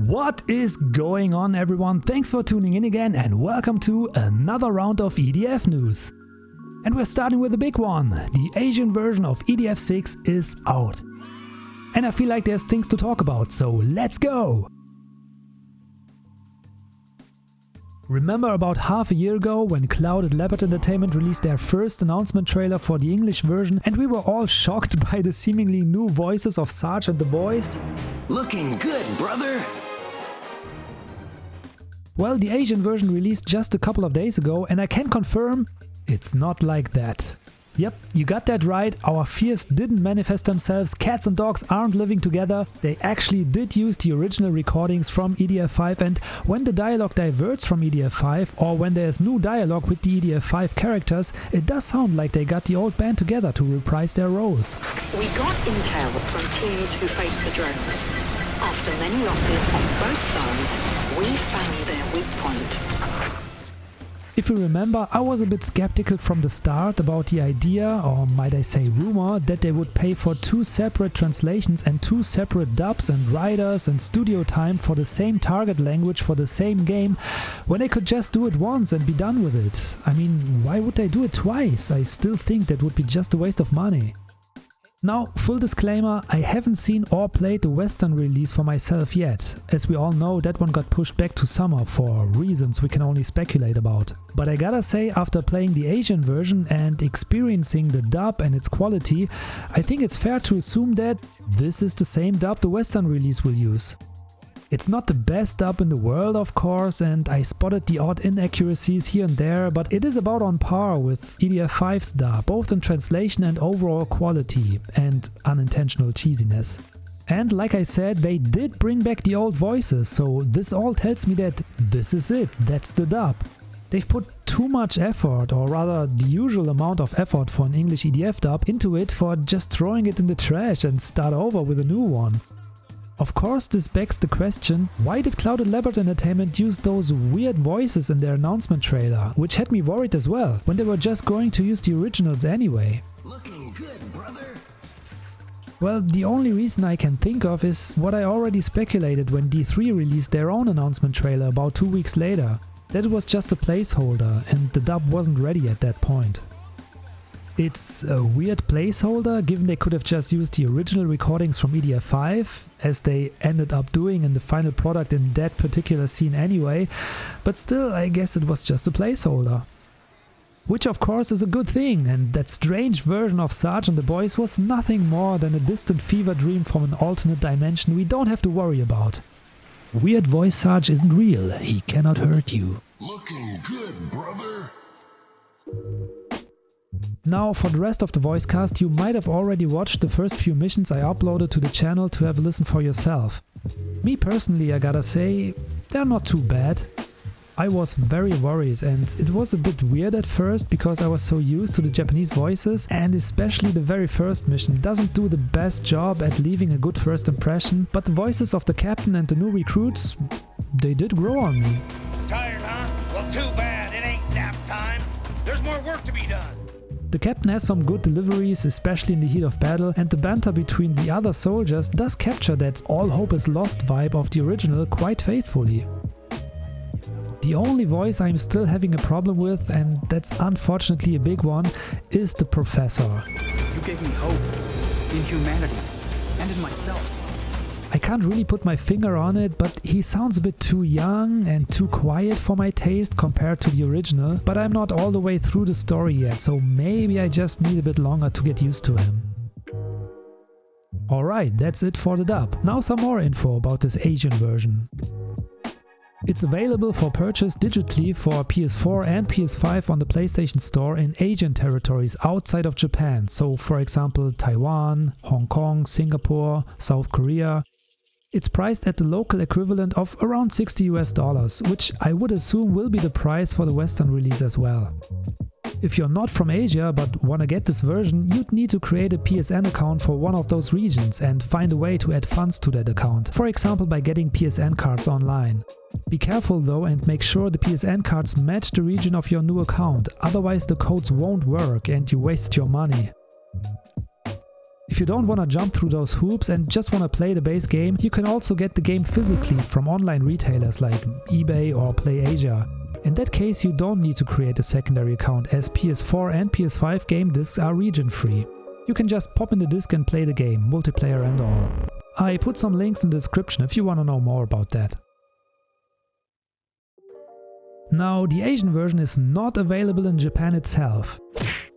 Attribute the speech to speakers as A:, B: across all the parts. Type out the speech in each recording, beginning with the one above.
A: What is going on, everyone? Thanks for tuning in again and welcome to another round of EDF news. And we're starting with the big one. The Asian version of EDF 6 is out. And I feel like there's things to talk about, so let's go! Remember about half a year ago when Clouded Leopard Entertainment released their first announcement trailer for the English version and we were all shocked by the seemingly new voices of Sarge and the boys?
B: Looking good, brother!
A: Well, the Asian version released just a couple of days ago and I can confirm it's not like that. Yep, you got that right, our fears didn't manifest themselves, cats and dogs aren't living together, they actually did use the original recordings from EDF 5 and when the dialogue diverts from EDF 5 or when there's new dialogue with the EDF 5 characters, it does sound like they got the old band together to reprise their roles.
C: We got intel from teams who faced the drones. After many losses on both sides, we found their weak point.
A: If you remember, I was a bit skeptical from the start about the idea, or might I say rumor, that they would pay for two separate translations and two separate dubs and writers and studio time for the same target language for the same game, when they could just do it once and be done with it. I mean, why would they do it twice? I still think that would be just a waste of money. Now, full disclaimer, I haven't seen or played the Western release for myself yet. As we all know, that one got pushed back to summer for reasons we can only speculate about. But I gotta say, after playing the Asian version and experiencing the dub and its quality, I think it's fair to assume that this is the same dub the Western release will use. It's not the best dub in the world, of course, and I spotted the odd inaccuracies here and there, but it is about on par with EDF 5's dub, both in translation and overall quality, and unintentional cheesiness. And like I said, they did bring back the old voices, so this all tells me that this is it, that's the dub. They've put too much effort, or rather the usual amount of effort for an English EDF dub, into it for just throwing it in the trash and start over with a new one. Of course, this begs the question, why did Clouded Leopard Entertainment use those weird voices in their announcement trailer, which had me worried as well, when they were just going to use the originals anyway?
B: Looking good, brother!
A: Well, the only reason I can think of is what I already speculated when D3 released their own announcement trailer about 2 weeks later, that it was just a placeholder and the dub wasn't ready at that point. It's a weird placeholder, given they could have just used the original recordings from EDF 5, as they ended up doing in the final product in that particular scene anyway, but still I guess it was just a placeholder. Which of course is a good thing, and that strange version of Sarge and the boys was nothing more than a distant fever dream from an alternate dimension we don't have to worry about. Weird Voice Sarge isn't real, he cannot hurt you.
B: Looking good, brother!
A: Now, for the rest of the voice cast, you might have already watched the first few missions I uploaded to the channel to have a listen for yourself. Me personally, I gotta say, they're not too bad. I was very worried and it was a bit weird at first because I was so used to the Japanese voices, and especially the very first mission doesn't do the best job at leaving a good first impression, but the voices of the captain and the new recruits, they did grow on me.
D: Tired, huh? Well, too bad. It ain't nap time. There's more work to be done.
A: The captain has some good deliveries, especially in the heat of battle, and the banter between the other soldiers does capture that all hope is lost vibe of the original quite faithfully. The only voice I'm still having a problem with, and that's unfortunately a big one, is the professor.
E: You gave me hope in humanity and in myself.
A: I can't really put my finger on it, but he sounds a bit too young and too quiet for my taste compared to the original, but I'm not all the way through the story yet, so maybe I just need a bit longer to get used to him. Alright, that's it for the dub. Now some more info about this Asian version. It's available for purchase digitally for PS4 and PS5 on the PlayStation Store in Asian territories outside of Japan, so for example Taiwan, Hong Kong, Singapore, South Korea. It's priced at the local equivalent of around $60 US, which I would assume will be the price for the Western release as well. If you're not from Asia but wanna get this version, you'd need to create a PSN account for one of those regions and find a way to add funds to that account, for example by getting PSN cards online. Be careful though and make sure the PSN cards match the region of your new account, otherwise the codes won't work and you waste your money. If you don't want to jump through those hoops and just want to play the base game, you can also get the game physically from online retailers like eBay or PlayAsia. In that case, you don't need to create a secondary account, as PS4 and PS5 game discs are region-free. You can just pop in the disc and play the game, multiplayer and all. I put some links in the description if you want to know more about that. Now, the Asian version is not available in Japan itself.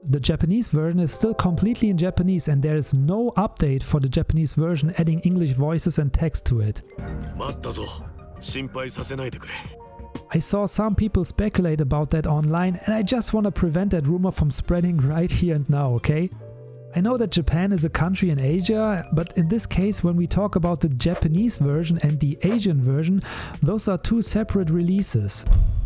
A: The Japanese version is still completely in Japanese and there is no update for the Japanese version adding English voices and text to it. I saw some people speculate about that online and I just want to prevent that rumor from spreading right here and now, okay? I know that Japan is a country in Asia, but in this case when we talk about the Japanese version and the Asian version, those are two separate releases.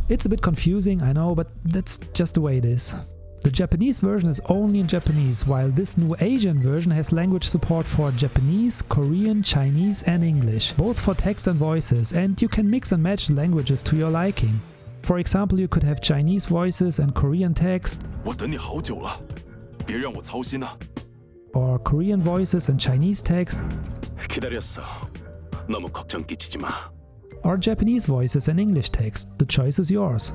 A: It's a bit confusing, I know, but that's just the way it is. The Japanese version is only in Japanese, while this new Asian version has language support for Japanese, Korean, Chinese and English, both for text and voices, and you can mix and match the languages to your liking. For example, you could have Chinese voices and Korean text, or Korean voices and Chinese text, or Japanese voices and English text. The choice is yours.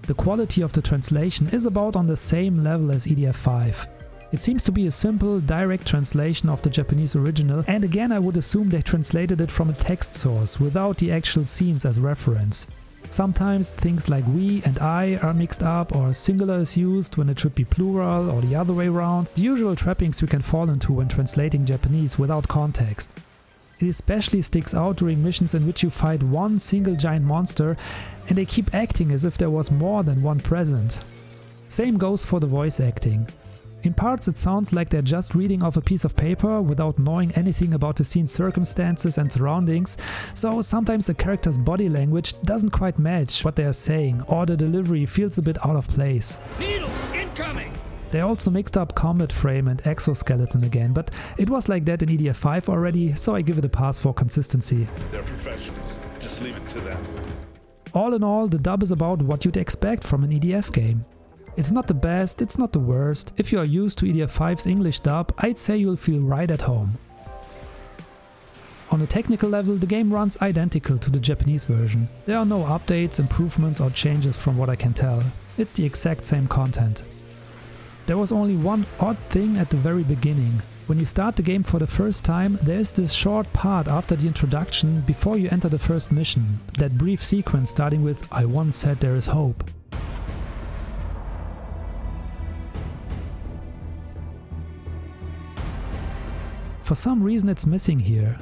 A: The quality of the translation is about on the same level as EDF5. It seems to be a simple, direct translation of the Japanese original, and again I would assume they translated it from a text source, without the actual scenes as reference. Sometimes things like we and I are mixed up, or singular is used when it should be plural, or the other way around. The usual trappings you can fall into when translating Japanese without context. It especially sticks out during missions in which you fight one single giant monster and they keep acting as if there was more than one present. Same goes for the voice acting. In parts it sounds like they're just reading off a piece of paper without knowing anything about the scene's circumstances and surroundings, so sometimes the character's body language doesn't quite match what they are saying, or the delivery feels a bit out of place.
D: Needles incoming!
A: They also mixed up combat frame and exoskeleton again, but it was like that in EDF5 already, so I give it a pass for consistency.
F: They're professionals. Just leave it to them.
A: All in all, the dub is about what you'd expect from an EDF game. It's not the best, it's not the worst. If you are used to EDF5's English dub, I'd say you'll feel right at home. On a technical level, the game runs identical to the Japanese version. There are no updates, improvements or changes from what I can tell. It's the exact same content. There was only one odd thing at the very beginning. When you start the game for the first time, there is this short part after the introduction before you enter the first mission. That brief sequence starting with "I once said there is hope." For some reason it's missing here.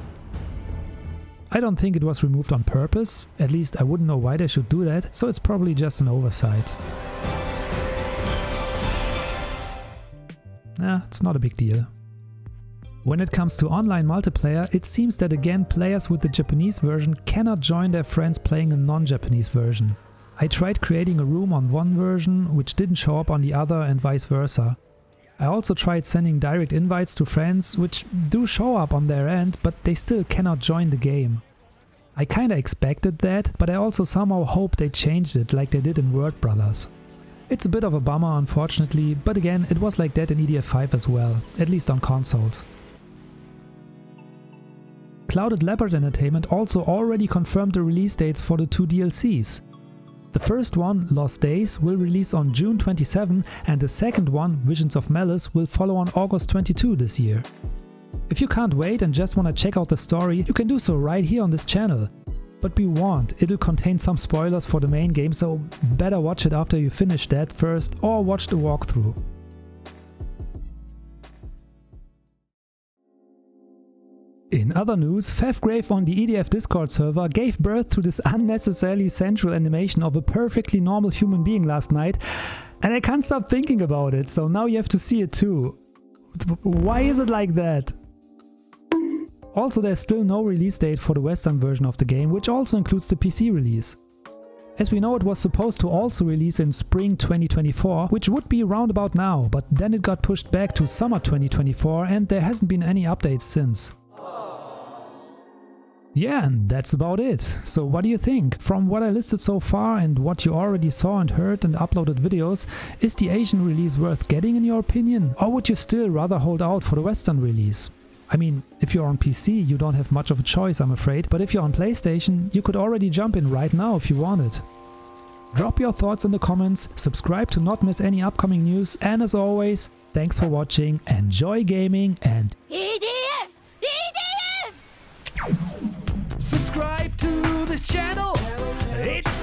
A: I don't think it was removed on purpose, at least I wouldn't know why they should do that, so it's probably just an oversight. It's not a big deal. When it comes to online multiplayer, it seems that again players with the Japanese version cannot join their friends playing a non-Japanese version. I tried creating a room on one version, which didn't show up on the other and vice versa. I also tried sending direct invites to friends, which do show up on their end, but they still cannot join the game. I kinda expected that, but I also somehow hope they changed it like they did in Word Brothers. It's a bit of a bummer unfortunately, but again it was like that in EDF5 as well, at least on consoles. Clouded Leopard Entertainment also already confirmed the release dates for the two DLCs. The first one, Lost Days, will release on June 27 and the second one, Visions of Malice, will follow on August 22 this year. If you can't wait and just want to check out the story, you can do so right here on this channel. But be warned, it'll contain some spoilers for the main game, so better watch it after you finish that first or watch the walkthrough. In other news, Fevgrave on the EDF Discord server gave birth to this unnecessarily sensual animation of a perfectly normal human being last night, and I can't stop thinking about it, so now you have to see it too. Why is it like that? Also, there's still no release date for the Western version of the game, which also includes the PC release. As we know, it was supposed to also release in spring 2024, which would be around about now, but then it got pushed back to summer 2024 and there hasn't been any updates since. Yeah, and that's about it. So what do you think? From what I listed so far and what you already saw and heard in uploaded videos, is the Asian release worth getting in your opinion? Or would you still rather hold out for the Western release? I mean, if you're on PC, you don't have much of a choice, I'm afraid, but if you're on PlayStation, you could already jump in right now if you wanted. Drop your thoughts in the comments, subscribe to not miss any upcoming news, and as always, thanks for watching, enjoy gaming, and
G: EDF! EDF!
A: subscribe to this channel. It's